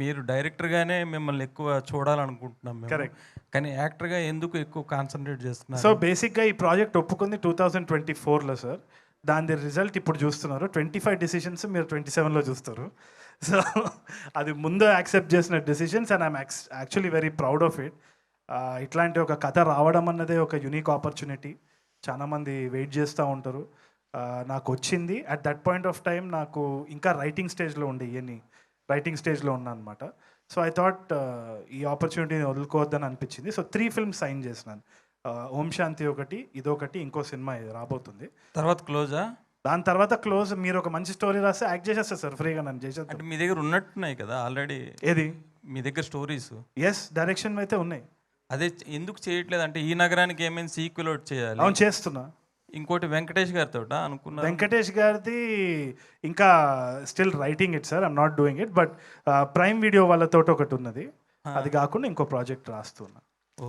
మీరు డైరెక్టర్‌గానే మిమ్మల్ని ఎక్కువ చూడాలనుకుంటున్నాం మేము. కరెక్ట్. కానీ యాక్టర్‌గా ఎందుకు ఎక్కువ కాన్సంట్రేట్ సో చేస్తున్నారు? బేసిక్గా ఈ ప్రాజెక్ట్ ఒప్పుకుంది 2024లో సార్. దాని రిజల్ట్ ఇప్పుడు చూస్తున్నారు. 25 డిసిషన్స్ మీరు 27లో చూస్తారు. సో అది ముందు యాక్సెప్ట్ చేసిన decisions and I'm actually very proud of it. ఇట్లాంటి ఒక కథ రావడం అన్నదే ఒక యునిక్ ఆపర్చునిటీ. చాలామంది వెయిట్ చేస్తూ ఉంటారు. నాకు వచ్చింది at that point of time. నాకు ఇంకా రైటింగ్ స్టేజ్లో ఉండే ఇవన్నీ రైటింగ్ స్టేజ్లో ఉన్నా అనమాట. సో ఐ థాట్ ఈ ఆపర్చునిటీని వదులుకోవద్దని అనిపించింది. సో 3 ఫిల్మ్స్ సైన్ చేసినాను. ఓం శాంతి ఒకటి, ఇదొకటి, ఇంకో సినిమా ఇది రాబోతుంది. తర్వాత క్లోజా? దాని తర్వాత క్లోజ్. మీరు ఒక మంచి స్టోరీ రాస్తే యాక్ట్ చేసేస్తారు సార్ ఫ్రీగా, నన్ను చేసేస్తాను. అంటే మీ దగ్గర ఉన్నట్టున్నాయి కదా ఆల్రెడీ. ఏది? మీ దగ్గర స్టోరీస్. ఎస్, డైరెక్షన్ అయితే ఉన్నాయి. అదే ఎందుకు చేయట్లేదు అంటే ఈ నగరానికి ఏమైనా సీక్వెల్ ఒకటి చేయాలి. అవును, చేస్తున్నా. ఇంకోటి వెంకటేష్ గారితో అనుకున్నా. వెంకటేష్ గారిది ఇంకా still writing it sir, I'm not doing it. But prime video వాళ్ళతో ఒకటి ఉన్నది. అది కాకుండా ఇంకో ప్రాజెక్ట్ రాస్తున్నా.